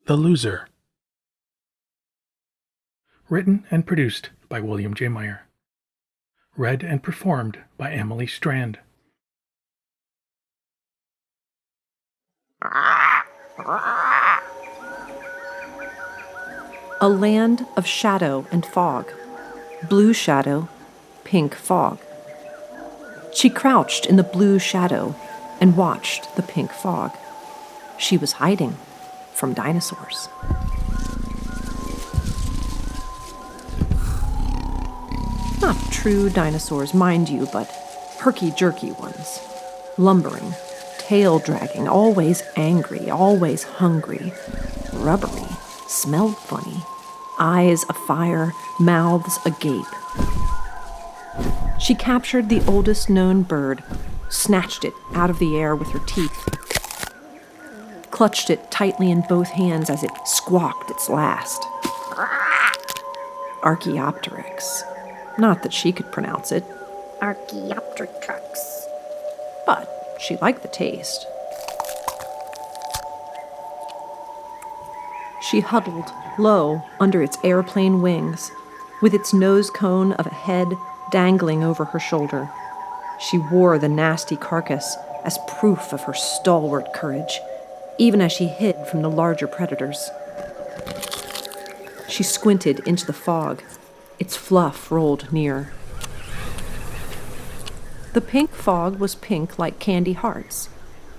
The Loser. Written and produced by William J. Meyer. Read and performed by Emily Strand. A land of shadow and fog. Blue shadow, pink fog. She crouched in the blue shadow and watched the pink fog. She was hiding from dinosaurs. Not true dinosaurs, mind you, but herky-jerky ones. Lumbering, tail-dragging, always angry, always hungry, rubbery, smelled funny, eyes afire, mouths agape. She captured the oldest known bird, snatched it out of the air with her teeth, clutched it tightly in both hands as it squawked its last. Archaeopteryx. Not that she could pronounce it. Archaeopteryx. But she liked the taste. She huddled low under its airplane wings, with its nose cone of a head dangling over her shoulder. She wore the nasty carcass as proof of her stalwart courage, even as she hid from the larger predators. She squinted into the fog. Its fluff rolled near. The pink fog was pink like candy hearts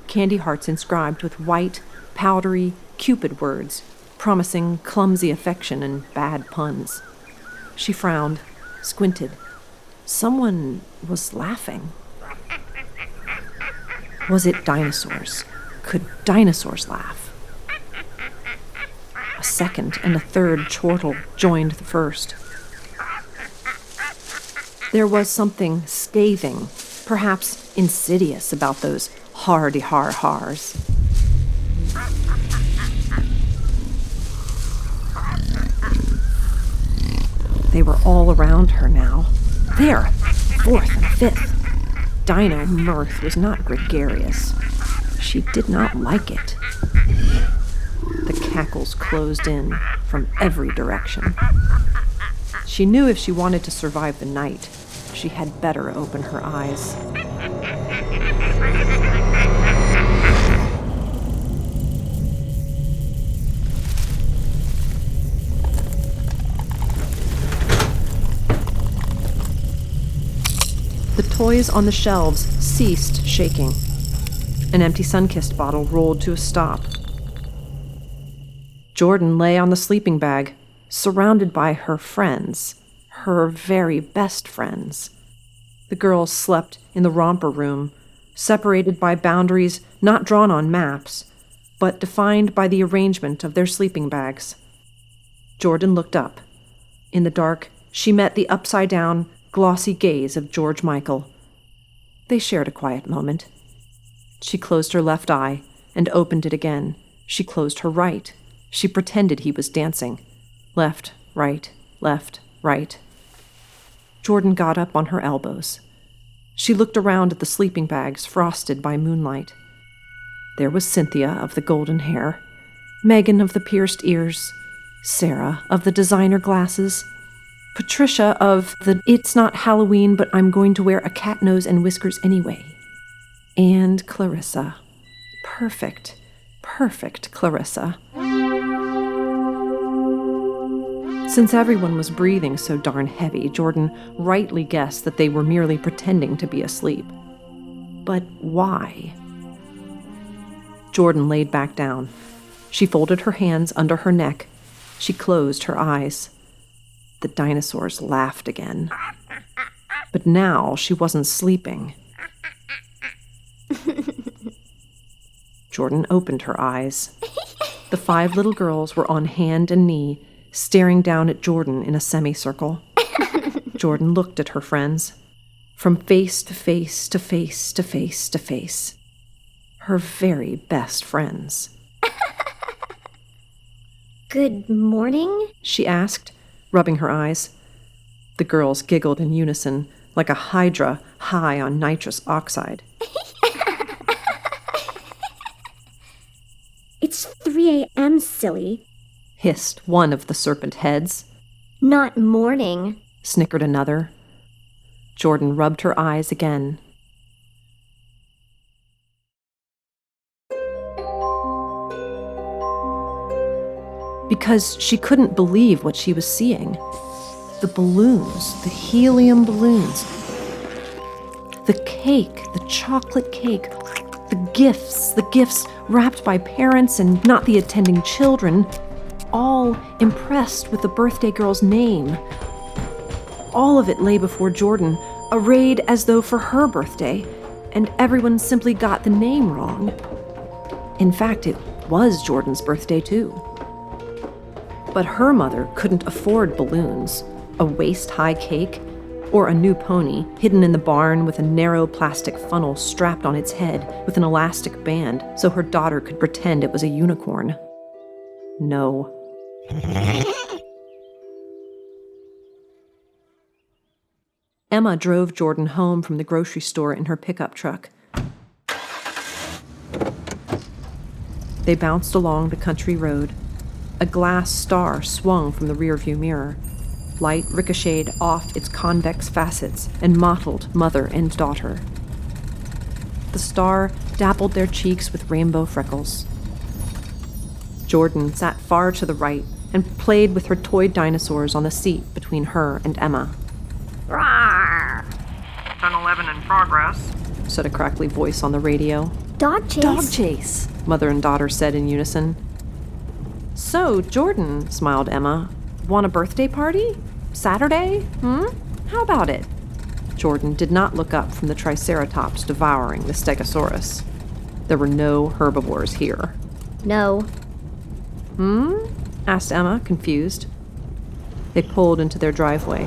inscribed with white, powdery Cupid words, promising clumsy affection and bad puns. She frowned, squinted. Someone was laughing. Was it dinosaurs? Could dinosaurs laugh? A second and a third chortle joined the first. There was something scathing, perhaps insidious, about those hardy-har-hars. They were all around her now. There, fourth and fifth. Dino mirth was not gregarious. She did not like it. The cackles closed in from every direction. She knew if she wanted to survive the night, she had better open her eyes. The toys on the shelves ceased shaking. An empty Sunkist bottle rolled to a stop. Jordan lay on the sleeping bag, surrounded by her friends, her very best friends. The girls slept in the romper room, separated by boundaries not drawn on maps, but defined by the arrangement of their sleeping bags. Jordan looked up. In the dark, she met the upside-down, glossy gaze of George Michael. They shared a quiet moment. She closed her left eye and opened it again. She closed her right. She pretended he was dancing. Left, right, left, right. Jordan got up on her elbows. She looked around at the sleeping bags frosted by moonlight. There was Cynthia of the golden hair, Megan of the pierced ears, Sarah of the designer glasses, Patricia of the "It's not Halloween, but I'm going to wear a cat nose and whiskers anyway," and Clarissa. Perfect, perfect Clarissa. Since everyone was breathing so darn heavy, Jordan rightly guessed that they were merely pretending to be asleep. But why? Jordan laid back down. She folded her hands under her neck. She closed her eyes. The dinosaurs laughed again. But now she wasn't sleeping. Jordan opened her eyes. The 5 little girls were on hand and knee, staring down at Jordan in a semicircle. Jordan looked at her friends. From face to face to face to face to face. Her very best friends. Good morning? She asked, rubbing her eyes. The girls giggled in unison, like a hydra high on nitrous oxide. It's 3 a.m., silly. Hissed one of the serpent heads. Not morning. Snickered another. Jordan rubbed her eyes again. Because she couldn't believe what she was seeing. The balloons, the helium balloons. The cake, the chocolate cake. The gifts wrapped by parents and not the attending children, all impressed with the birthday girl's name. All of it lay before Jordan, arrayed as though for her birthday, and everyone simply got the name wrong. In fact, it was Jordan's birthday too. But her mother couldn't afford balloons, a waist-high cake, or a new pony hidden in the barn with a narrow plastic funnel strapped on its head with an elastic band so her daughter could pretend it was a unicorn. No. Emma drove Jordan home from the grocery store in her pickup truck. They bounced along the country road. A glass star swung from the rearview mirror. Light ricocheted off its convex facets and mottled mother and daughter. The star dappled their cheeks with rainbow freckles. Jordan sat far to the right and played with her toy dinosaurs on the seat between her and Emma. Rawr! 10-11 in progress, said a crackly voice on the radio. Dog chase. Dog chase, mother and daughter said in unison. So, Jordan, smiled Emma, want a birthday party? Saturday? How about it? Jordan did not look up from the Triceratops devouring the Stegosaurus. There were no herbivores here. No. Asked Emma, confused. They pulled into their driveway.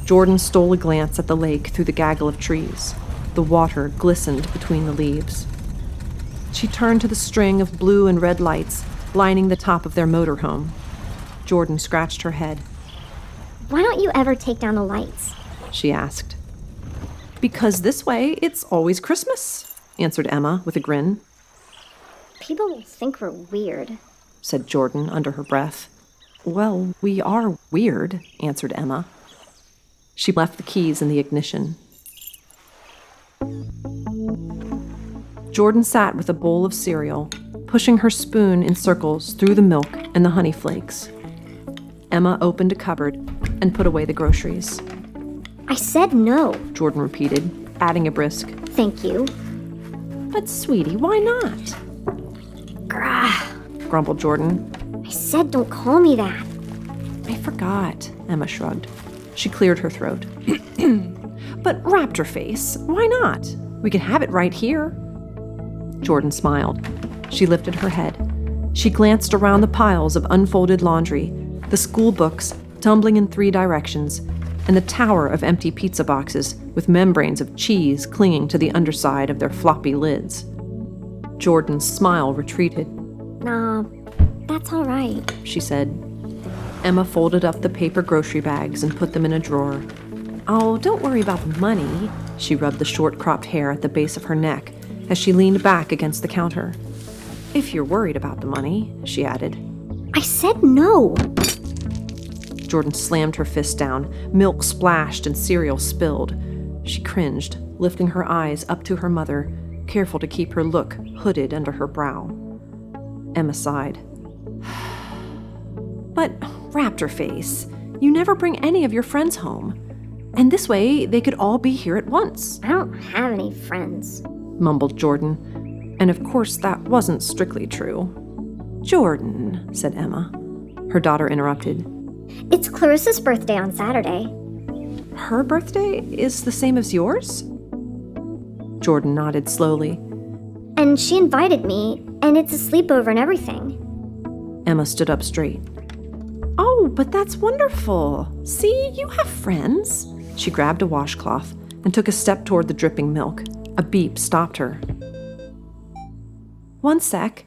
Jordan stole a glance at the lake through the gaggle of trees. The water glistened between the leaves. She turned to the string of blue and red lights lining the top of their motorhome. Jordan scratched her head. Why don't you ever take down the lights? She asked. Because this way it's always Christmas, answered Emma with a grin. People will think we're weird, said Jordan under her breath. Well, we are weird, answered Emma. She left the keys in the ignition. Jordan sat with a bowl of cereal, pushing her spoon in circles through the milk and the honey flakes. Emma opened a cupboard and put away the groceries. I said no. Jordan repeated, adding a brisk, Thank you. But sweetie, why not? Grah. Grumbled Jordan. I said don't call me that. I forgot, Emma shrugged. She cleared her throat. But Raptor Face, why not? We can have it right here. Jordan smiled. She lifted her head. She glanced around the piles of unfolded laundry, the school books tumbling in 3 directions, and the tower of empty pizza boxes with membranes of cheese clinging to the underside of their floppy lids. Jordan's smile retreated. Nah, that's all right, she said. Emma folded up the paper grocery bags and put them in a drawer. Oh, don't worry about the money, she rubbed the short-cropped hair at the base of her neck as she leaned back against the counter. If you're worried about the money, she added. I said no. Jordan slammed her fist down. Milk splashed and cereal spilled. She cringed, lifting her eyes up to her mother, careful to keep her look hooded under her brow. Emma sighed. But, Raptor Face, you never bring any of your friends home. And this way, they could all be here at once. I don't have any friends, mumbled Jordan. And of course, that wasn't strictly true. Jordan, said Emma. Her daughter interrupted. It's Clarissa's birthday on Saturday. Her birthday is the same as yours? Jordan nodded slowly. And she invited me, and it's a sleepover and everything. Emma stood up straight. Oh, but that's wonderful. See, you have friends. She grabbed a washcloth and took a step toward the dripping milk. A beep stopped her. One sec.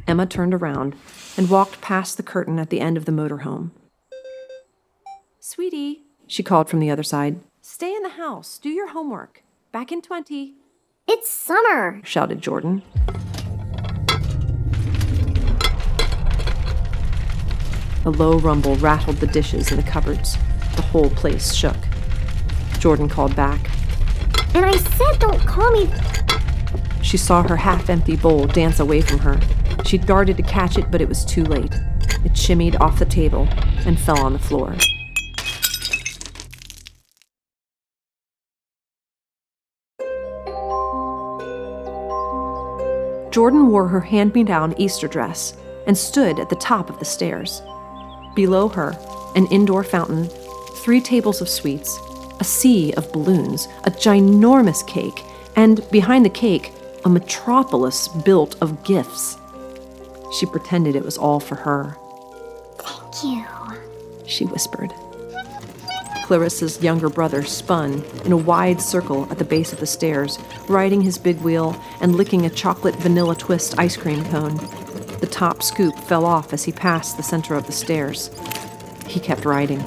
Emma turned around and walked past the curtain at the end of the motorhome. Sweetie, she called from the other side. Stay in the house. Do your homework. Back in 20. It's summer!" shouted Jordan. A low rumble rattled the dishes in the cupboards. The whole place shook. Jordan called back. "And I said don't call me." She saw her half-empty bowl dance away from her. She darted to catch it, but it was too late. It shimmied off the table and fell on the floor. Jordan wore her hand-me-down Easter dress and stood at the top of the stairs. Below her, an indoor fountain, 3 tables of sweets, a sea of balloons, a ginormous cake, and behind the cake, a metropolis built of gifts. She pretended it was all for her. "Thank you," she whispered. Clarissa's younger brother spun in a wide circle at the base of the stairs, riding his big wheel and licking a chocolate vanilla twist ice cream cone. The top scoop fell off as he passed the center of the stairs. He kept riding.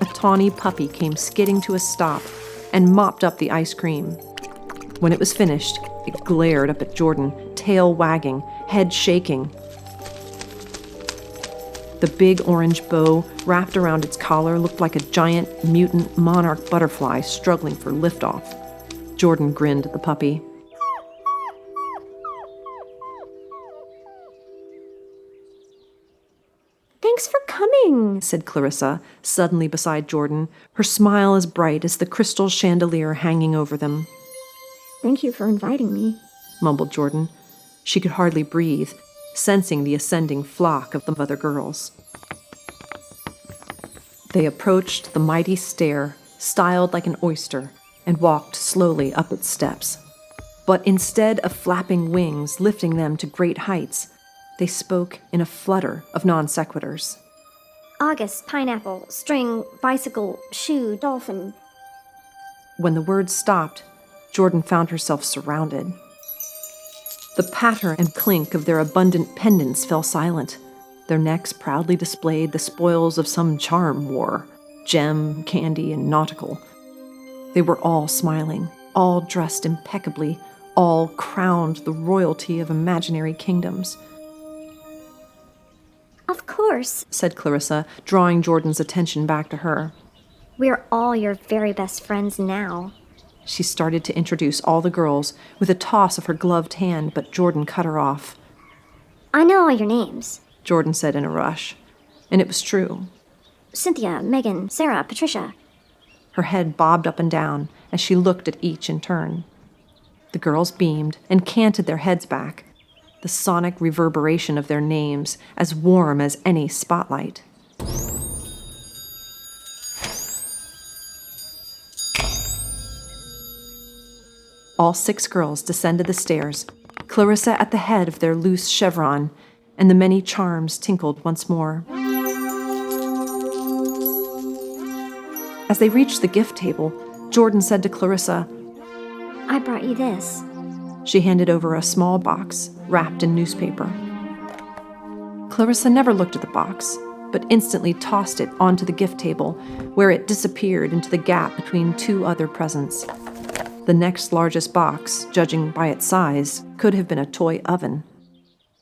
A tawny puppy came skidding to a stop and mopped up the ice cream. When it was finished, it glared up at Jordan, tail wagging, head shaking. The big orange bow wrapped around its collar looked like a giant mutant monarch butterfly struggling for liftoff. Jordan grinned at the puppy. "Thanks for coming," said Clarissa, suddenly beside Jordan, her smile as bright as the crystal chandelier hanging over them. "Thank you for inviting me," mumbled Jordan. She could hardly breathe, sensing the ascending flock of the other girls. They approached the mighty stair, styled like an oyster, and walked slowly up its steps. But instead of flapping wings lifting them to great heights, they spoke in a flutter of non sequiturs. "August, pineapple, string, bicycle, shoe, dolphin." When the words stopped, Jordan found herself surrounded. The patter and clink of their abundant pendants fell silent. Their necks proudly displayed the spoils of some charm war, gem, candy, and nautical. They were all smiling, all dressed impeccably, all crowned the royalty of imaginary kingdoms. "Of course," said Clarissa, drawing Jordan's attention back to her. "We're all your very best friends now." She started to introduce all the girls with a toss of her gloved hand, but Jordan cut her off. "I know all your names." Jordan said in a rush. And it was true. "Cynthia, Megan, Sarah, Patricia." Her head bobbed up and down as she looked at each in turn. The girls beamed and canted their heads back, the sonic reverberation of their names as warm as any spotlight. All 6 girls descended the stairs, Clarissa at the head of their loose chevron, and the many charms tinkled once more. As they reached the gift table, Jordan said to Clarissa, "I brought you this." She handed over a small box wrapped in newspaper. Clarissa never looked at the box, but instantly tossed it onto the gift table, where it disappeared into the gap between 2 other presents. The next largest box, judging by its size, could have been a toy oven.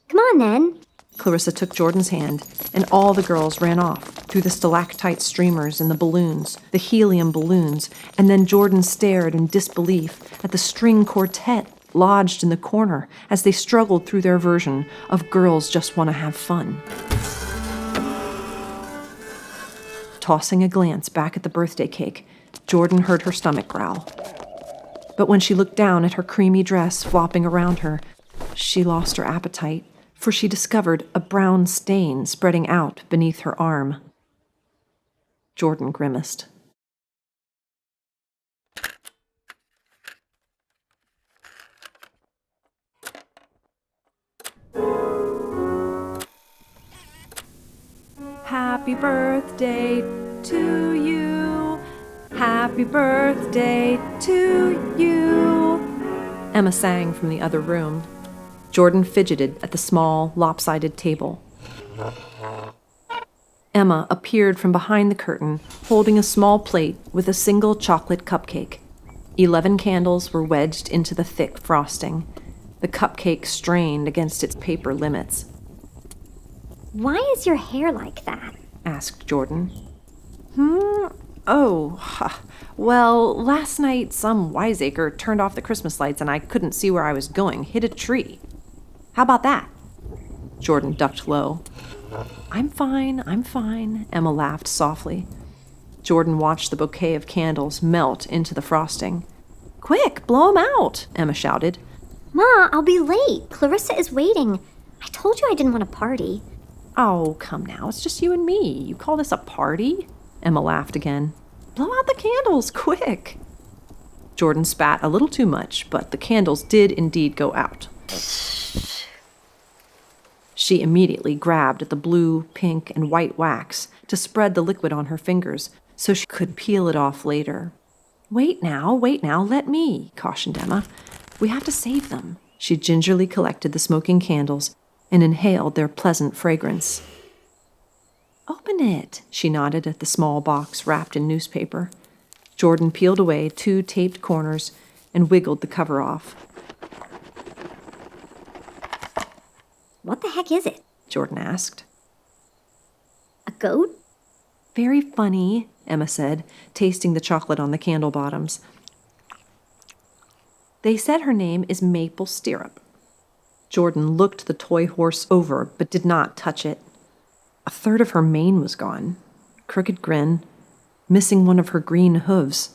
"Come on, then." Clarissa took Jordan's hand, and all the girls ran off, through the stalactite streamers and the balloons, the helium balloons, and then Jordan stared in disbelief at the string quartet lodged in the corner as they struggled through their version of Girls Just Want to Have Fun. Tossing a glance back at the birthday cake, Jordan heard her stomach growl. But when she looked down at her creamy dress flopping around her, she lost her appetite, for she discovered a brown stain spreading out beneath her arm. Jordan grimaced. Happy birthday to you. Happy birthday to you. Emma sang from the other room. Jordan fidgeted at the small, lopsided table. Emma appeared from behind the curtain, holding a small plate with a single chocolate cupcake. 11 candles were wedged into the thick frosting. The cupcake strained against its paper limits. Why is your hair like that? Asked Jordan. Well, last night some wiseacre turned off the Christmas lights and I couldn't see where I was going. Hit a tree. How about that? Jordan ducked low. I'm fine, Emma laughed softly. Jordan watched the bouquet of candles melt into the frosting. Quick, blow 'em out, Emma shouted. Ma, I'll be late. Clarissa is waiting. I told you I didn't want to party. Oh, come now, it's just you and me. You call this a party? Emma laughed again. Blow out the candles, quick. Jordan spat a little too much, but the candles did indeed go out. She immediately grabbed at the blue, pink, and white wax to spread the liquid on her fingers so she could peel it off later. Wait now, let me, cautioned Emma. We have to save them. She gingerly collected the smoking candles and inhaled their pleasant fragrance. Open it, she nodded at the small box wrapped in newspaper. Jordan peeled away 2 taped corners and wiggled the cover off. What the heck is it? Jordan asked. A goat? Very funny, Emma said, tasting the chocolate on the candle bottoms. They said her name is Maple Stirrup. Jordan looked the toy horse over, but did not touch it. A third of her mane was gone. Crooked grin, missing one of her green hooves.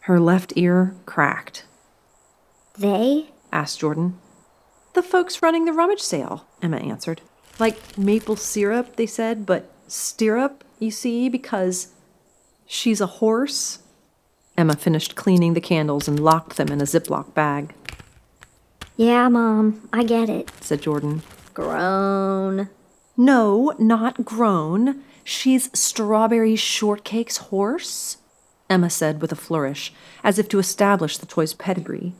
Her left ear cracked. They? Asked Jordan. The folks running the rummage sale, Emma answered. Like maple syrup, they said, but stirrup, you see, because she's a horse. Emma finished cleaning the candles and locked them in a Ziploc bag. Yeah, Mom, I get it, said Jordan. Grown. No, not grown. She's Strawberry Shortcake's horse, Emma said with a flourish, as if to establish the toy's pedigree.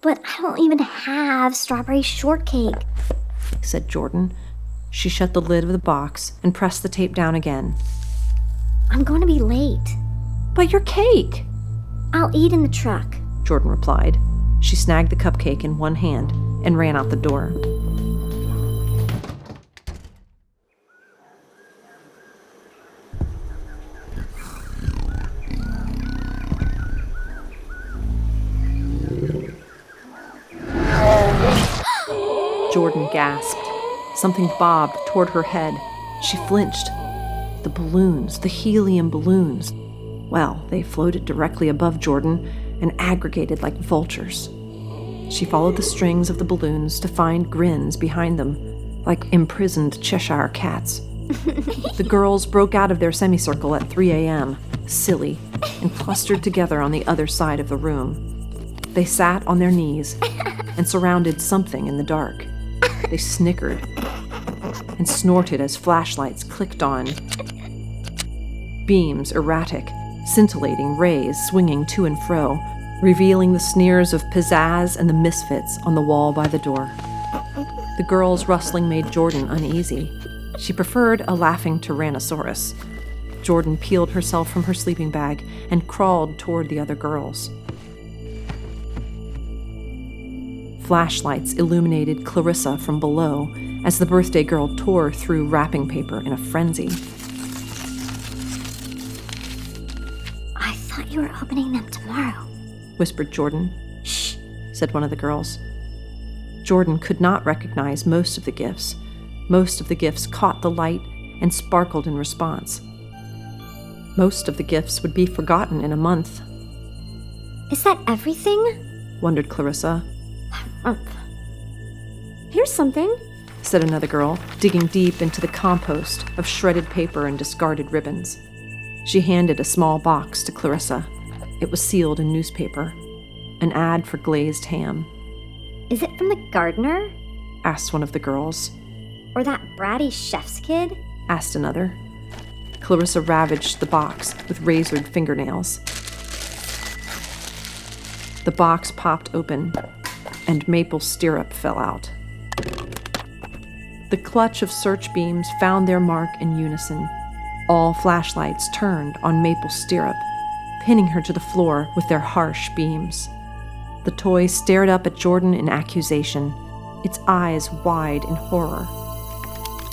But I don't even have strawberry shortcake, said Jordan. She shut the lid of the box and pressed the tape down again. I'm going to be late. But your cake! I'll eat in the truck, Jordan replied. She snagged the cupcake in one hand and ran out the door. Jordan gasped. Something bobbed toward her head. She flinched. The balloons, the helium balloons. Well, they floated directly above Jordan and aggregated like vultures. She followed the strings of the balloons to find grins behind them, like imprisoned Cheshire cats. The girls broke out of their semicircle at 3 a.m., silly, and clustered together on the other side of the room. They sat on their knees and surrounded something in the dark. They snickered and snorted as flashlights clicked on. Beams, erratic, scintillating rays swinging to and fro, revealing the sneers of pizzazz and the misfits on the wall by the door. The girl's rustling made Jordan uneasy. She preferred a laughing Tyrannosaurus. Jordan peeled herself from her sleeping bag and crawled toward the other girls. Flashlights illuminated Clarissa from below as the birthday girl tore through wrapping paper in a frenzy. I thought you were opening them tomorrow, whispered Jordan. Shh, said one of the girls. Jordan could not recognize most of the gifts. Most of the gifts caught the light and sparkled in response. Most of the gifts would be forgotten in a month. Is that everything? Wondered Clarissa. Here's something, said another girl, digging deep into the compost of shredded paper and discarded ribbons. She handed a small box to Clarissa. It was sealed in newspaper. An ad for glazed ham. Is it from the gardener? Asked one of the girls. Or that bratty chef's kid? Asked another. Clarissa ravaged the box with razored fingernails. The box popped open, and Maple Stirrup fell out. The clutch of search beams found their mark in unison. All flashlights turned on Maple Stirrup. pinning her to the floor with their harsh beams. The toy stared up at Jordan in accusation, its eyes wide in horror.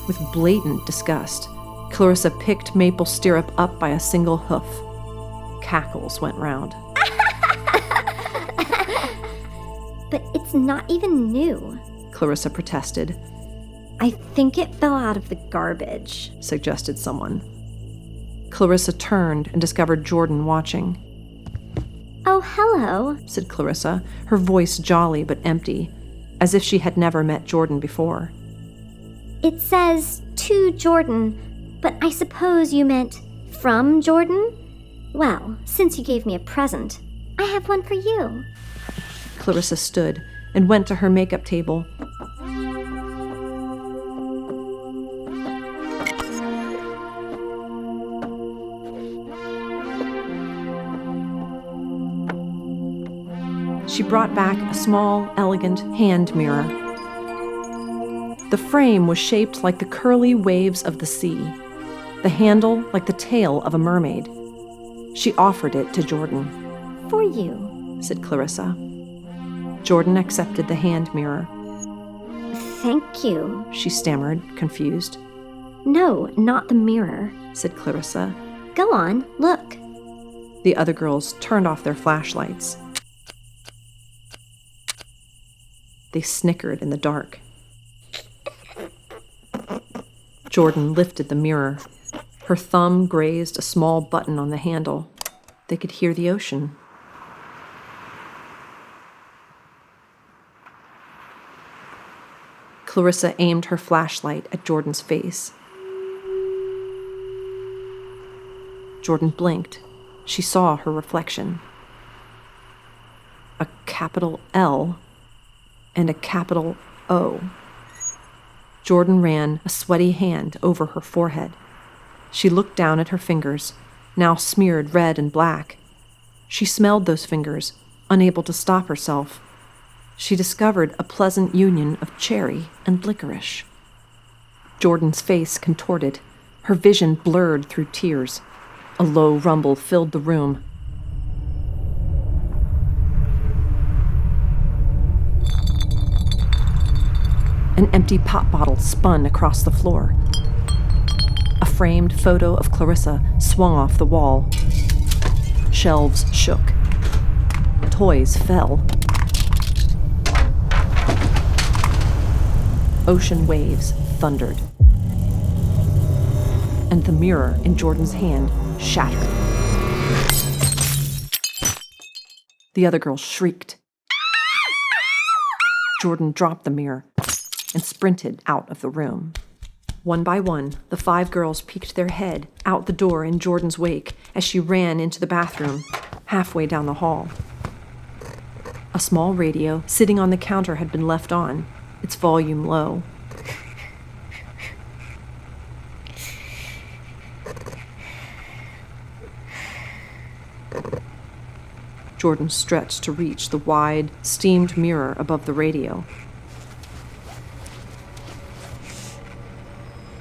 With blatant disgust, Clarissa picked Maple Stirrup up by a single hoof. Cackles went round. But it's not even new, Clarissa protested, I think it fell out of the garbage. suggested someone. Clarissa turned and discovered Jordan watching. Oh, hello. Said Clarissa, her voice jolly but empty, as if she had never met Jordan before. It says, to Jordan, but I suppose you meant from Jordan? Well, since you gave me a present, I have one for you. Clarissa stood and went to her makeup table. She brought back a small, elegant hand mirror. The frame was shaped like the curly waves of the sea, the handle like the tail of a mermaid. She offered it to Jordan. For you, said Clarissa. Jordan accepted the hand mirror. Thank you. She stammered, confused. No, not the mirror, said Clarissa. Go on, look. The other girls turned off their flashlights. They snickered in the dark. Jordan lifted the mirror. Her thumb grazed a small button on the handle. They could hear the ocean. Clarissa aimed her flashlight at Jordan's face. Jordan blinked. She saw her reflection. A capital L and a capital O. Jordan ran a sweaty hand over her forehead. She looked down at her fingers, now smeared red and black. She smelled those fingers, unable to stop herself. She discovered a pleasant union of cherry and licorice. Jordan's face contorted, her vision blurred through tears. A low rumble filled the room. An empty pop bottle spun across the floor. A framed photo of Clarissa swung off the wall. Shelves shook. Toys fell. Ocean waves thundered. And the mirror in Jordan's hand shattered. The other girl shrieked. Jordan dropped the mirror and sprinted out of the room. One by one, the 5 girls peeked their head out the door in Jordan's wake as she ran into the bathroom, halfway down the hall. A small radio sitting on the counter had been left on, its volume low. Jordan stretched to reach the wide, steamed mirror above the radio.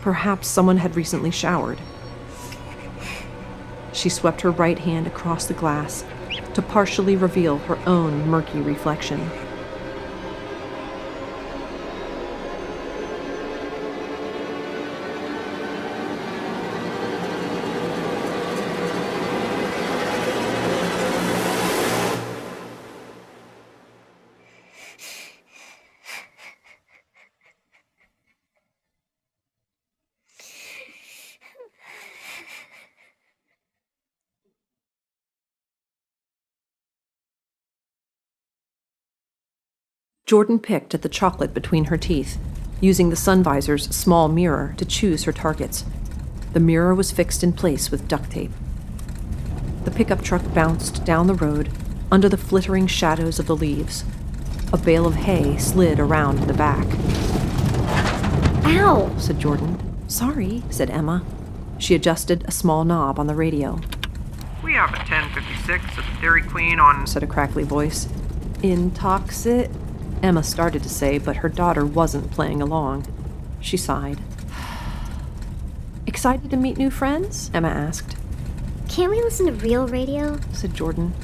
Perhaps someone had recently showered. She swept her right hand across the glass to partially reveal her own murky reflection. Jordan picked at the chocolate between her teeth, using the sun visor's small mirror to choose her targets. The mirror was fixed in place with duct tape. The pickup truck bounced down the road under the flittering shadows of the leaves. A bale of hay slid around in the back. Ow, said Jordan. Sorry, said Emma. She adjusted a small knob on the radio. We have a 1056 at the Dairy Queen on, Said a crackly voice. Intoxit? Emma started to say, but her daughter wasn't playing along. She sighed. Excited to meet new friends? Emma asked. Can't we listen to real radio? said Jordan.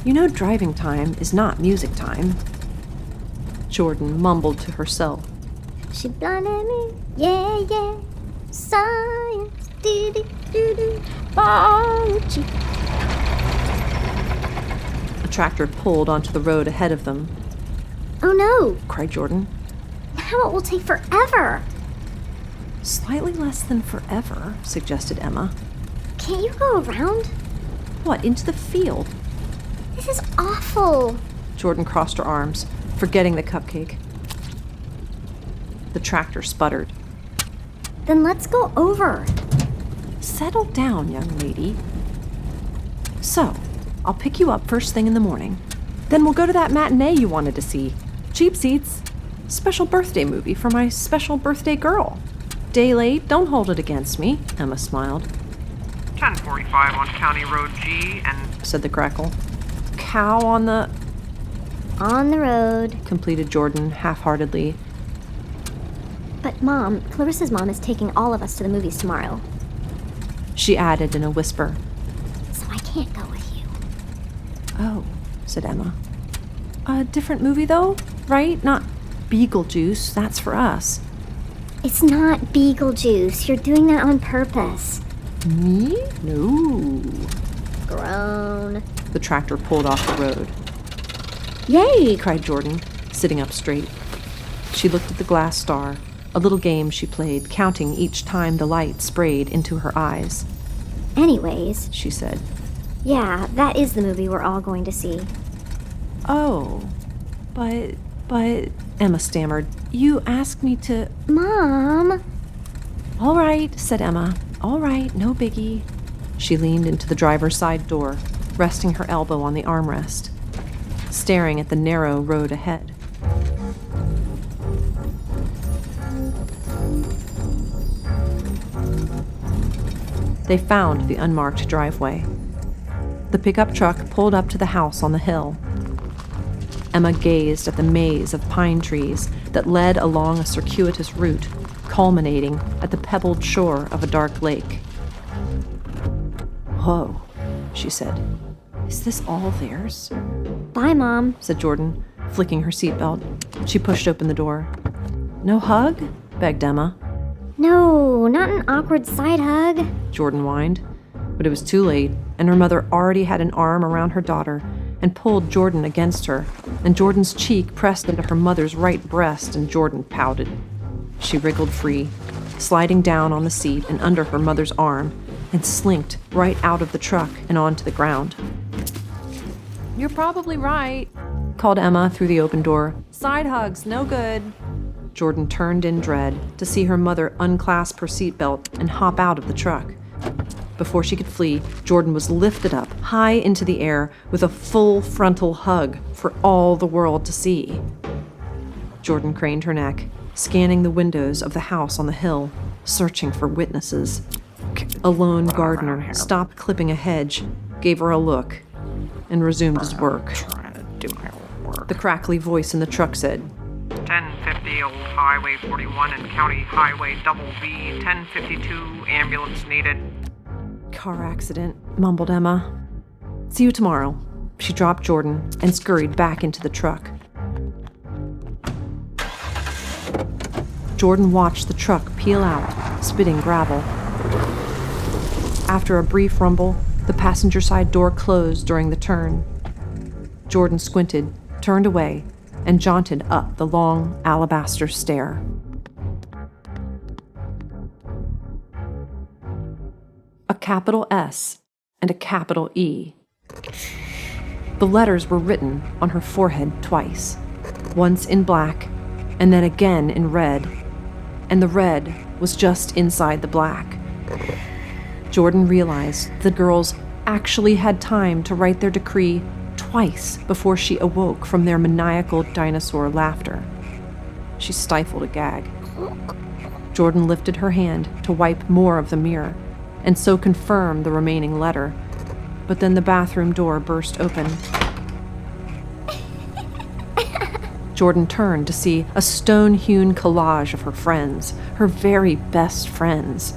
You know driving time is not music time. Jordan mumbled to herself. She blinded me, yeah, yeah. Science, doo-doo-doo-doo. Biology. A tractor pulled onto the road ahead of them. Oh no, Cried Jordan. now it will take forever. Slightly less than forever, suggested Emma. Can't you go around? What, into the field? This is awful. Jordan crossed her arms, forgetting the cupcake. The tractor sputtered. Then let's go over. Settle down, young lady. So, I'll pick you up first thing in the morning. Then we'll go to that matinee you wanted to see. Cheap seats. Special birthday movie for my special birthday girl. Day late, don't hold it against me, Emma smiled. 10:45 on County Road G and Said the crackle. Cow on the... On the road. completed Jordan half-heartedly. But Mom, Clarissa's mom is taking all of us to the movies tomorrow. She added in a whisper. So I can't go with you. Oh, said Emma. A different movie, though, right? Not Beetlejuice, that's for us. It's not Beetlejuice. You're doing that on purpose. Me? No. Grown. The tractor pulled off the road. Yay, cried Jordan, sitting up straight. She looked at the glass star, a little game she played, counting each time the light sprayed into her eyes. Anyways, She said, yeah, that is the movie we're all going to see. Oh, but, Emma stammered, you asked me to... Mom! All right, said Emma. All right, no biggie. She leaned into the driver's side door, resting her elbow on the armrest, staring at the narrow road ahead. They found the unmarked driveway. The pickup truck pulled up to the house on the hill. Emma gazed at the maze of pine trees that led along a circuitous route, culminating at the pebbled shore of a dark lake. Whoa, she said. Is this all theirs? Bye, Mom. Said Jordan, flicking her seatbelt. She pushed open the door. No hug? Begged Emma. No, not an awkward side hug. Jordan whined. But it was too late, and her mother already had an arm around her daughter and pulled Jordan against her, and Jordan's cheek pressed into her mother's right breast, and Jordan pouted. She wriggled free, sliding down on the seat and under her mother's arm, and slinked right out of the truck and onto the ground. You're probably right, called Emma through the open door. Side hugs, no good. Jordan turned in dread to see her mother unclasp her seatbelt and hop out of the truck. Before she could flee, Jordan was lifted up high into the air with a full frontal hug for all the world to see. Jordan craned her neck, scanning the windows of the house on the hill, searching for witnesses. A lone gardener stopped clipping a hedge, gave her a look, and resumed his work. trying to do my work. The crackly voice in the truck said, 1050 Old Highway 41 and County Highway Double V, 1052, ambulance needed. Car accident, mumbled Emma. See you tomorrow. She dropped Jordan and scurried back into the truck. Jordan watched the truck peel out, spitting gravel. After a brief rumble, the passenger side door closed during the turn. Jordan squinted, turned away, and jaunted up the long alabaster stair. A capital S and a capital E. The letters were written on her forehead twice, once in black and then again in red, and the red was just inside the black. Jordan realized the girls actually had time to write their decree twice before she awoke from their maniacal dinosaur laughter. She stifled a gag. Jordan lifted her hand to wipe more of the mirror and so confirm the remaining letter, but then the bathroom door burst open. Jordan turned to see a stone-hewn collage of her friends, her very best friends.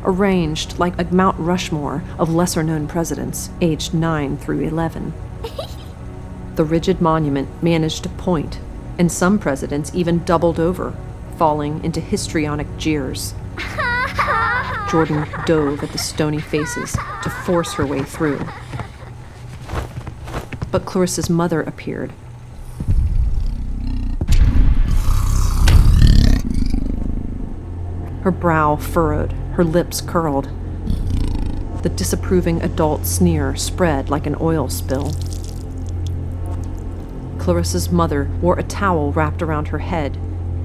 arranged like a Mount Rushmore of lesser-known presidents, aged 9 through 11. The rigid monument managed to point, and some presidents even doubled over, falling into histrionic jeers. Jordan dove at the stony faces to force her way through. But Clarissa's mother appeared. Her brow furrowed, her lips curled. The disapproving adult sneer spread like an oil spill. Clarissa's mother wore a towel wrapped around her head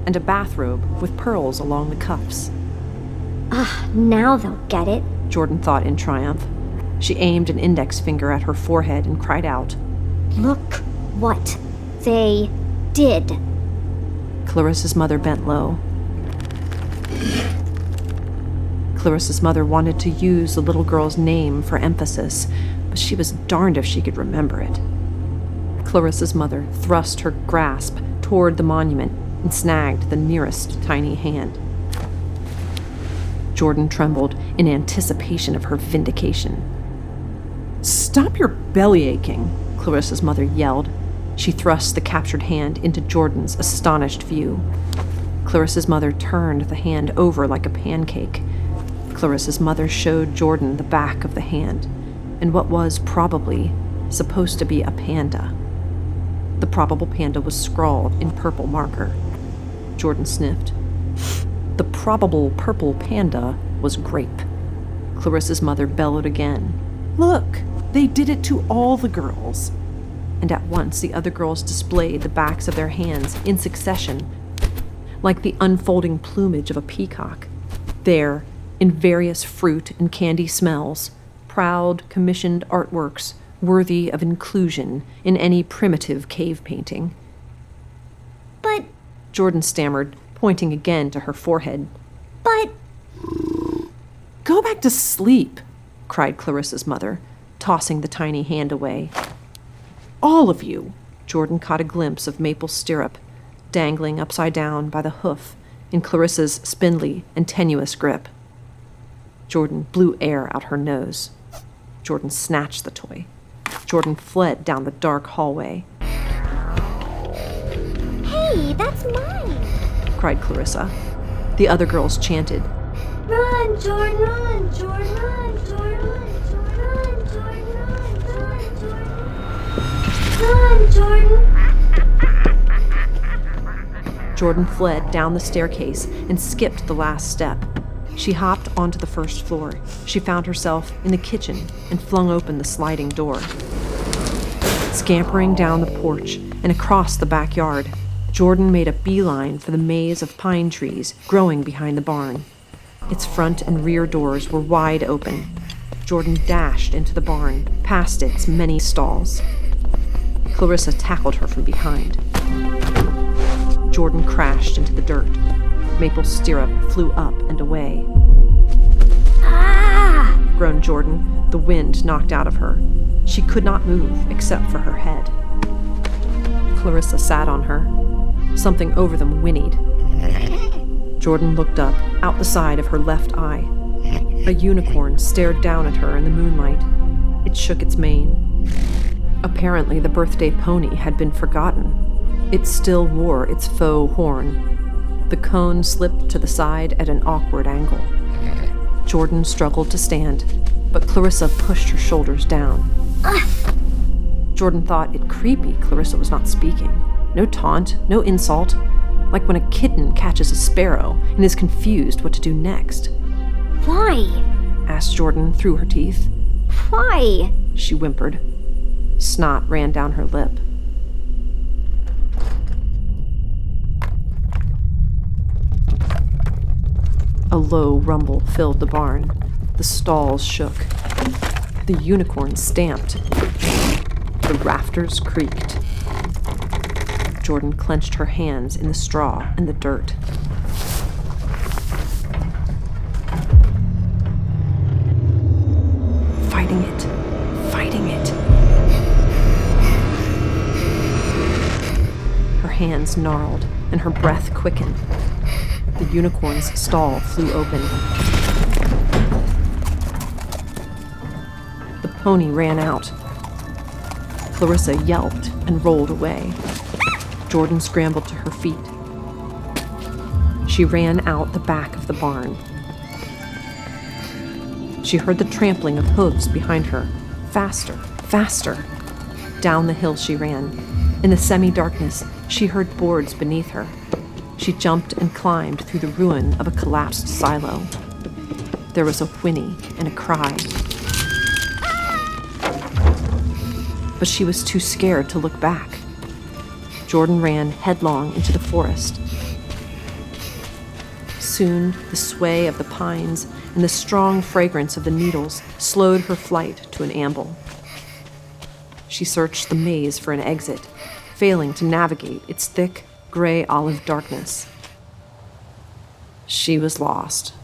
and a bathrobe with pearls along the cuffs. Now they'll get it. Jordan thought in triumph. She aimed an index finger at her forehead and cried out, Look what they did. Clarissa's mother bent low. Clarissa's mother wanted to use the little girl's name for emphasis, but she was darned if she could remember it. Clarissa's mother thrust her grasp toward the monument and snagged the nearest tiny hand. Jordan trembled in anticipation of her vindication. "Stop your belly aching," Clarissa's mother yelled. She thrust the captured hand into Jordan's astonished view. Clarissa's mother turned the hand over like a pancake. Clarissa's mother showed Jordan the back of the hand and what was probably supposed to be a panda. The probable panda was scrawled in purple marker. Jordan sniffed. The probable purple panda was grape. Clarissa's mother bellowed again. "Look, they did it to all the girls." And at once the other girls displayed the backs of their hands in succession, like the unfolding plumage of a peacock. There, in various fruit and candy smells, proud, commissioned artworks worthy of inclusion in any primitive cave painting. But, Jordan stammered, pointing again to her forehead. but... "Go back to sleep," cried Clarissa's mother, tossing the tiny hand away. "All of you!" Jordan caught a glimpse of maple stirrup, dangling upside down by the hoof in Clarissa's spindly and tenuous grip. Jordan blew air out her nose. Jordan snatched the toy. Jordan fled down the dark hallway. Hey, that's mine! Cried Clarissa. The other girls chanted. Run, Jordan, run, Jordan, run, Jordan, run, Jordan, run, Jordan, run, Jordan. Jordan fled down the staircase and skipped the last step. She hopped onto the first floor. She found herself in the kitchen and flung open the sliding door. Scampering down the porch and across the backyard, Jordan made a beeline for the maze of pine trees growing behind the barn. Its front and rear doors were wide open. Jordan dashed into the barn, past its many stalls. Clarissa tackled her from behind. Jordan crashed into the dirt. Maple stirrup flew up and away. Ah! Groaned Jordan, the wind knocked out of her. She could not move except for her head. Clarissa sat on her. Something over them whinnied. Jordan looked up, out the side of her left eye. A unicorn stared down at her in the moonlight. It shook its mane. Apparently, the birthday pony had been forgotten. It still wore its faux horn. The cone slipped to the side at an awkward angle. Jordan struggled to stand, but Clarissa pushed her shoulders down. Jordan thought it creepy Clarissa was not speaking. No taunt, no insult, like when a kitten catches a sparrow and is confused what to do next. Why? Asked Jordan through her teeth. Why? She whimpered. Snot ran down her lip. A low rumble filled the barn. The stalls shook. The unicorn stamped. The rafters creaked. Jordan clenched her hands in the straw and the dirt. Fighting it. Fighting it. Her hands gnarled and her breath quickened. The unicorn's stall flew open. pony ran out. Clarissa yelped and rolled away. Jordan scrambled to her feet. She ran out the back of the barn. She heard the trampling of hooves behind her. Faster, faster. Down the hill she ran. In the semi-darkness, she heard boards beneath her. She jumped and climbed through the ruin of a collapsed silo. There was a whinny and a cry. But she was too scared to look back. Jordan ran headlong into the forest. Soon, the sway of the pines and the strong fragrance of the needles slowed her flight to an amble. She searched the maze for an exit, failing to navigate its thick, gray olive darkness. She was lost.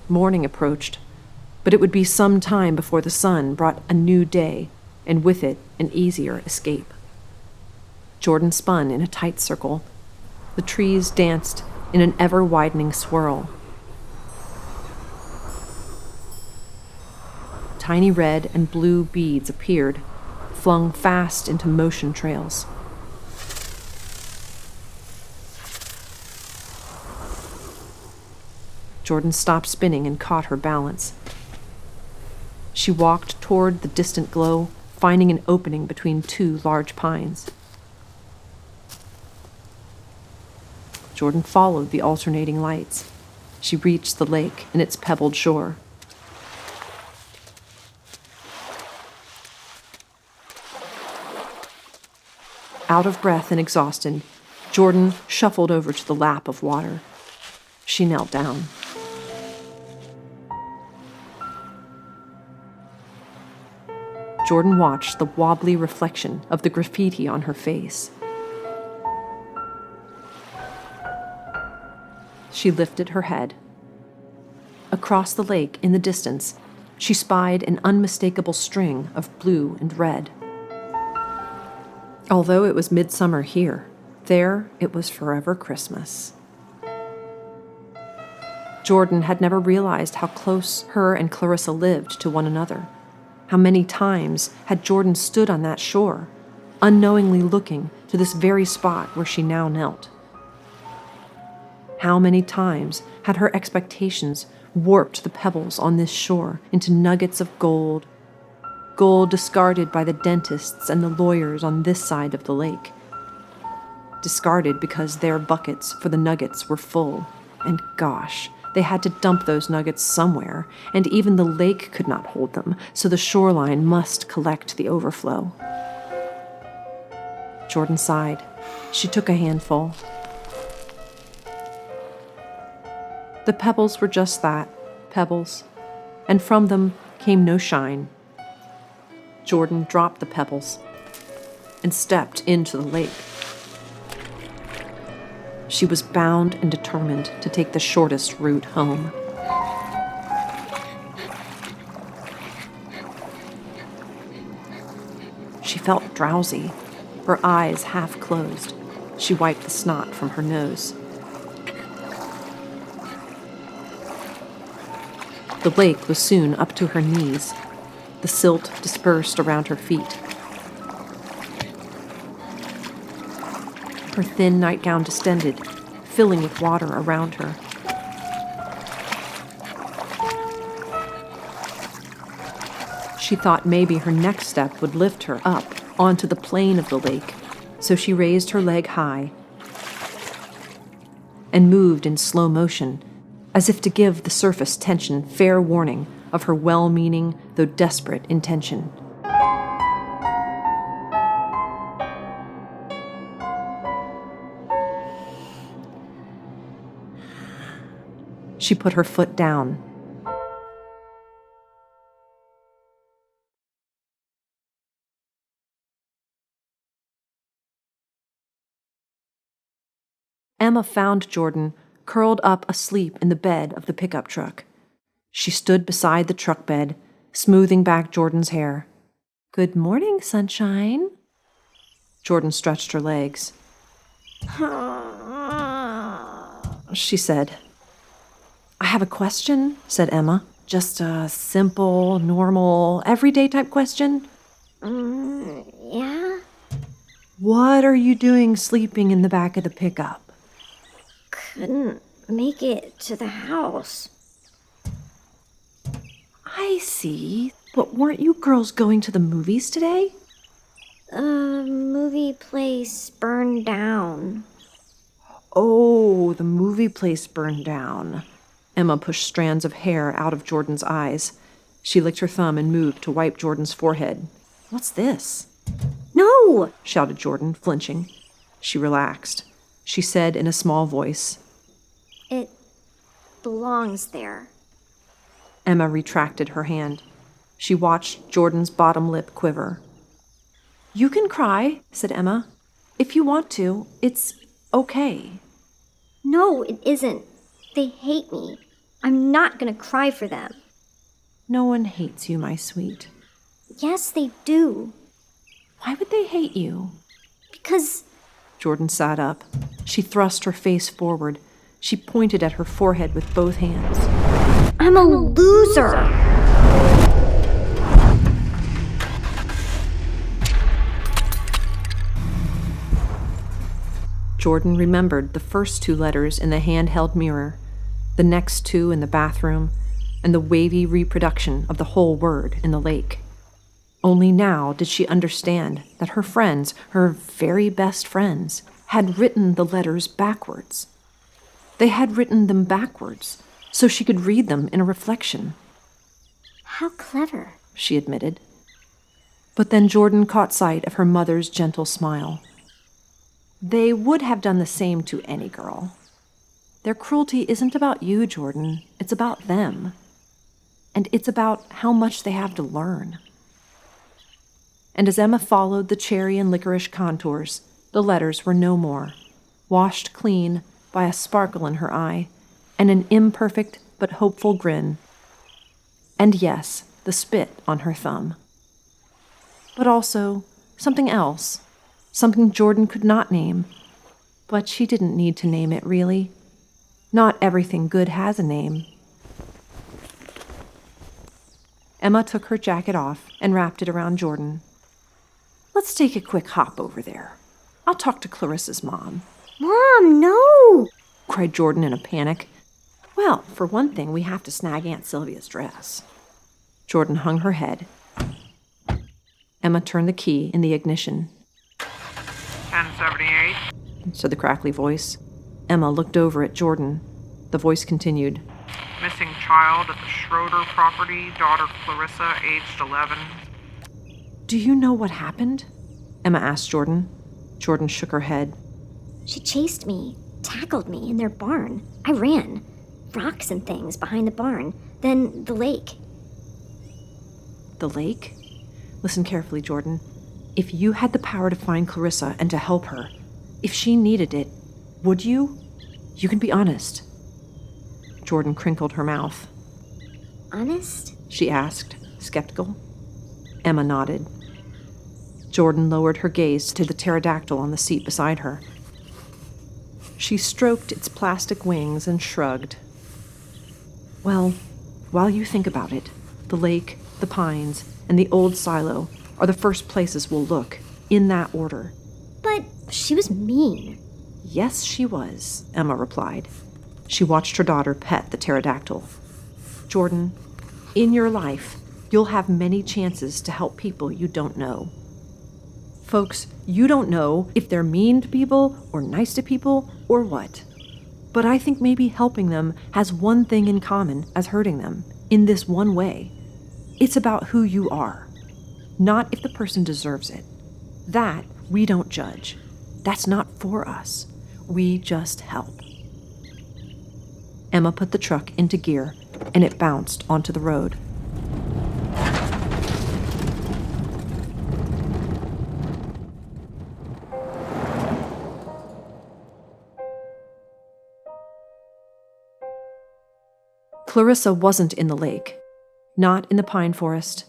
Morning approached, but it would be some time before the sun brought a new day, and with it an easier escape. Jordan spun in a tight circle. The trees danced in an ever-widening swirl. Tiny red and blue beads appeared, flung fast into motion trails. Jordan stopped spinning and caught her balance. She walked toward the distant glow, finding an opening between two large pines. Jordan followed the alternating lights. She reached the lake and its pebbled shore. Out of breath and exhausted, Jordan shuffled over to the lap of water. She knelt down. Jordan watched the wobbly reflection of the graffiti on her face. She lifted her head. Across the lake, in the distance, she spied an unmistakable string of blue and red. Although it was midsummer here, there it was forever Christmas. Jordan had never realized how close her and Clarissa lived to one another. How many times had Jordan stood on that shore, unknowingly looking to this very spot where she now knelt? How many times had her expectations warped the pebbles on this shore into nuggets of gold, gold discarded by the dentists and the lawyers on this side of the lake, discarded because their buckets for the nuggets were full, and gosh, they had to dump those nuggets somewhere, and even the lake could not hold them, so the shoreline must collect the overflow. Jordan sighed. She took a handful. The pebbles were just that, pebbles, and from them came no shine. Jordan dropped the pebbles and stepped into the lake. She was bound and determined to take the shortest route home. She felt drowsy, her eyes half closed. She wiped the snot from her nose. The lake was soon up to her knees. The silt dispersed around her feet. Her thin nightgown distended, filling with water around her. She thought maybe her next step would lift her up onto the plane of the lake, so she raised her leg high and moved in slow motion, as if to give the surface tension fair warning of her well-meaning, though desperate, intention. She put her foot down. Emma found Jordan curled up asleep in the bed of the pickup truck. She stood beside the truck bed, smoothing back Jordan's hair. "Good morning, sunshine." Jordan stretched her legs. she said. I have a question, said Emma. Just a simple, normal, everyday type question. Yeah? What are you doing sleeping in the back of the pickup? Couldn't make it to the house. I see. But weren't you girls going to the movies today? The movie place burned down. Oh, the movie place burned down. Emma pushed strands of hair out of Jordan's eyes. She licked her thumb and moved to wipe Jordan's forehead. What's this? No! Shouted Jordan, flinching. She relaxed. She said in a small voice, It belongs there. Emma retracted her hand. She watched Jordan's bottom lip quiver. You can cry, said Emma. If you want to, it's okay. No, it isn't. They hate me. I'm not gonna cry for them. No one hates you, my sweet. Yes, they do. Why would they hate you? Because Jordan sat up. She thrust her face forward. She pointed at her forehead with both hands. I'm a loser. Jordan remembered the first two letters in the handheld mirror, the next two in the bathroom, and the wavy reproduction of the whole word in the lake. Only now did she understand that her friends, her very best friends, had written the letters backwards. They had written them backwards so she could read them in a reflection. How clever, she admitted. But then Jordan caught sight of her mother's gentle smile. They would have done the same to any girl. Their cruelty isn't about you, Jordan. It's about them. And it's about how much they have to learn. And as Emma followed the cherry and licorice contours, the letters were no more, washed clean by a sparkle in her eye and an imperfect but hopeful grin. And yes, the spit on her thumb. But also something else, something Jordan could not name. But she didn't need to name it, really. Not everything good has a name. Emma took her jacket off and wrapped it around Jordan. Let's take a quick hop over there. I'll talk to Clarissa's mom. Mom, no! Cried Jordan in a panic. Well, for one thing, we have to snag Aunt Sylvia's dress. Jordan hung her head. Emma turned the key in the ignition. 1078. Said the crackly voice. Emma looked over at Jordan. The voice continued. Missing child at the Schroeder property, daughter Clarissa, aged 11. Do you know what happened? Emma asked Jordan. Jordan shook her head. She chased me, tackled me in their barn. I ran. Rocks and things behind the barn. Then the lake. The lake? Listen carefully, Jordan. If you had the power to find Clarissa and to help her, if she needed it, would you? You can be honest. Jordan crinkled her mouth. Honest? She asked, skeptical. Emma nodded. Jordan lowered her gaze to the pterodactyl on the seat beside her. She stroked its plastic wings and shrugged. Well, while you think about it, the lake, the pines, and the old silo are the first places we'll look, in that order. But she was mean. Yes, she was, Emma replied. She watched her daughter pet the pterodactyl. Jordan, in your life, you'll have many chances to help people you don't know. Folks, you don't know if they're mean to people or nice to people or what. But I think maybe helping them has one thing in common as hurting them, in this one way. It's about who you are, not if the person deserves it. That we don't judge. That's not for us. We just help. Emma put the truck into gear, and it bounced onto the road. Clarissa wasn't in the lake, not in the pine forest.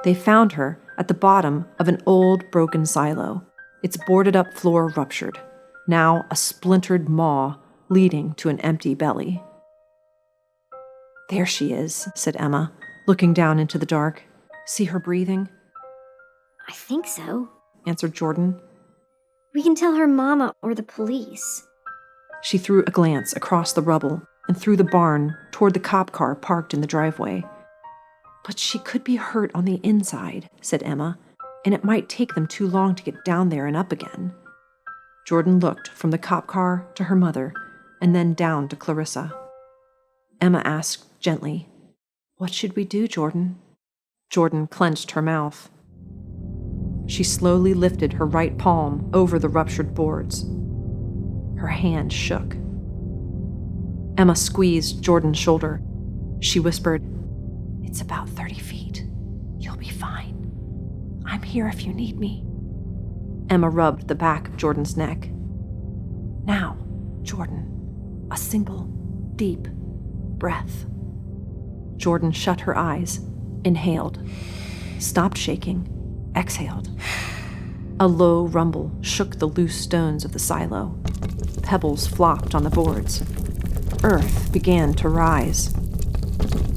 They found her at the bottom of an old, broken silo, its boarded-up floor ruptured, now a splintered maw leading to an empty belly. "There she is," said Emma, looking down into the dark. "See her breathing?" I think so. answered Jordan. We can tell her mama or the police. She threw a glance across the rubble and through the barn toward the cop car parked in the driveway. "But she could be hurt on the inside," said Emma, "and it might take them too long to get down there and up again." Jordan looked from the cop car to her mother and then down to Clarissa. Emma asked gently, "What should we do, Jordan?" Jordan clenched her mouth. She slowly lifted her right palm over the ruptured boards. Her hand shook. Emma squeezed Jordan's shoulder. She whispered, "It's about 30 feet. You'll be fine. I'm here if you need me." Emma rubbed the back of Jordan's neck. "Now, Jordan, a single, deep breath." Jordan shut her eyes, inhaled, stopped shaking, exhaled. A low rumble shook the loose stones of the silo. Pebbles flopped on the boards. Earth began to rise.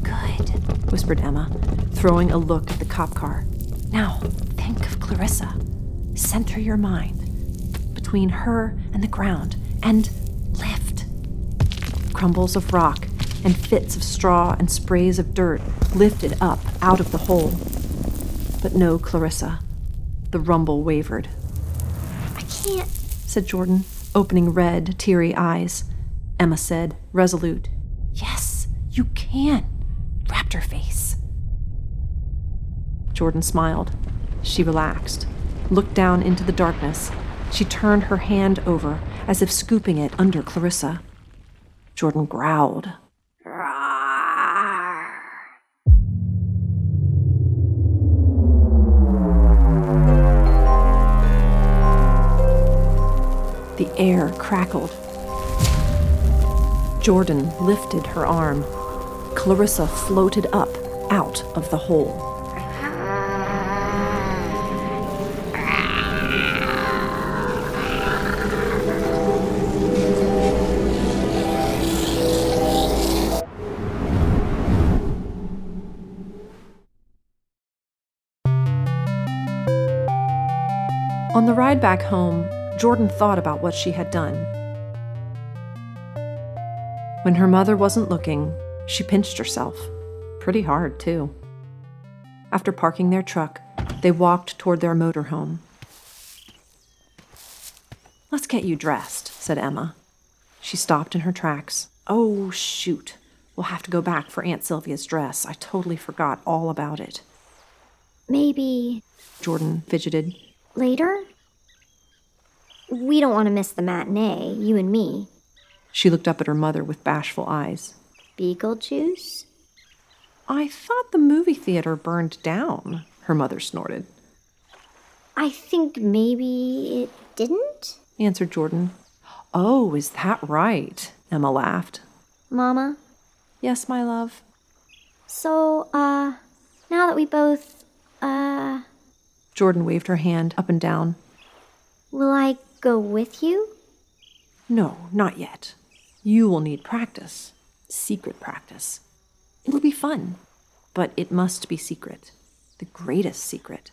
"Good," whispered Emma, throwing a look at the cop car. "Now, think of Clarissa. Center your mind between her and the ground and lift." Crumbles of rock and fits of straw and sprays of dirt lifted up out of the hole. But no Clarissa. The rumble wavered. I can't. said Jordan, opening red, teary eyes. Emma said, resolute, "Yes, you can, raptor face." Jordan smiled. She relaxed, looked down into the darkness. She turned her hand over as if scooping it under Clarissa. Jordan growled. The air crackled. Jordan lifted her arm. Clarissa floated up out of the hole. On the ride back home, Jordan thought about what she had done. When her mother wasn't looking, she pinched herself. Pretty hard, too. After parking their truck, they walked toward their motorhome. "Let's get you dressed," said Emma. She stopped in her tracks. "Oh, shoot. We'll have to go back for Aunt Sylvia's dress. I totally forgot all about it." Maybe Jordan fidgeted. later? We don't want to miss the matinee, you and me. She looked up at her mother with bashful eyes. Beetlejuice? "I thought the movie theater burned down," her mother snorted. I think maybe it didn't? Answered Jordan. "Oh, is that right?" Emma laughed. Mama? "Yes, my love." So, now that we both, Jordan waved her hand up and down. will I go with you? "No, not yet. You will need practice. Secret practice. It'll be fun, but it must be secret. The greatest secret.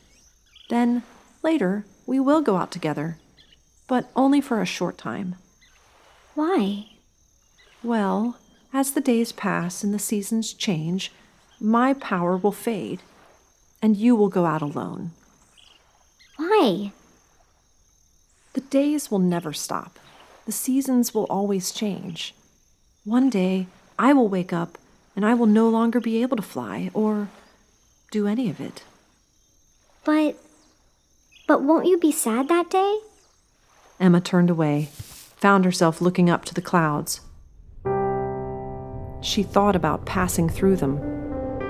Then, later, we will go out together, but only for a short time." Why? "Well, as the days pass and the seasons change, my power will fade, and you will go out alone. Why? The days will never stop. The seasons will always change. One day, I will wake up and I will no longer be able to fly or do any of it." But won't you be sad that day? Emma turned away, found herself looking up to the clouds. She thought about passing through them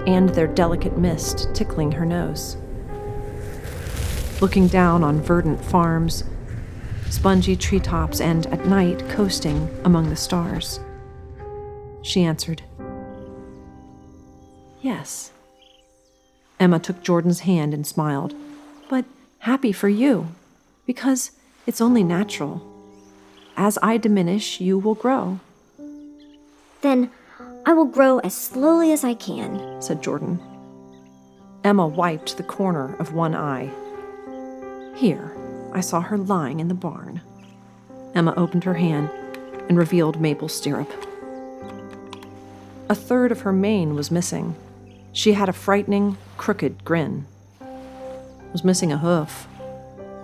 and their delicate mist tickling her nose. Looking down on verdant farms, spongy treetops, and at night coasting among the stars. She answered, "Yes." Emma took Jordan's hand and smiled. "But happy for you, because it's only natural. as I diminish, you will grow, Then I will grow as slowly as I can. said Jordan. Emma wiped the corner of one eye. Here, I saw her lying in the barn. Emma opened her hand and revealed maple syrup. A third of her mane was missing. She had a frightening, crooked grin. Was missing a hoof.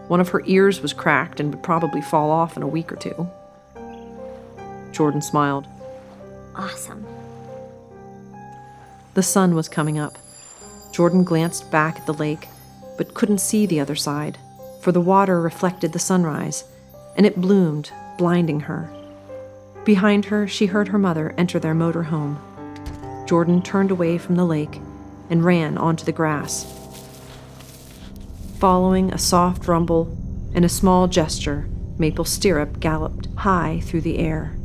One of her ears was cracked and would probably fall off in a week or two. Jordan smiled. Awesome. The sun was coming up. Jordan glanced back at the lake, but couldn't see the other side, for the water reflected the sunrise, and it bloomed, blinding her. Behind her, she heard her mother enter their motor home. Jordan turned away from the lake and ran onto the grass. Following a soft rumble and a small gesture, Maple Syrup galloped high through the air.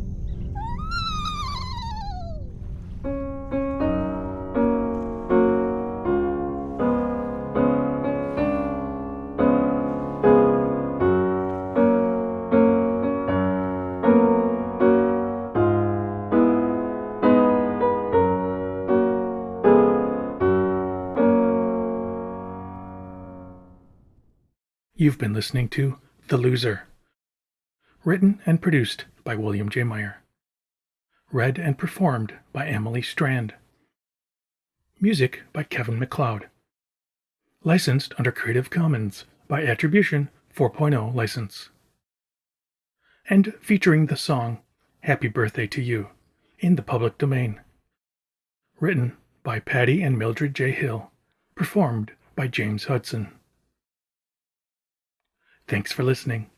You've been listening to The Loser. Written and produced by William J. Meyer. Read and performed by Emily Strand. Music by Kevin MacLeod. Licensed under Creative Commons by Attribution 4.0 license. And featuring the song Happy Birthday to You in the public domain. Written by Patty and Mildred J. Hill. Performed by James Hudson. Thanks for listening.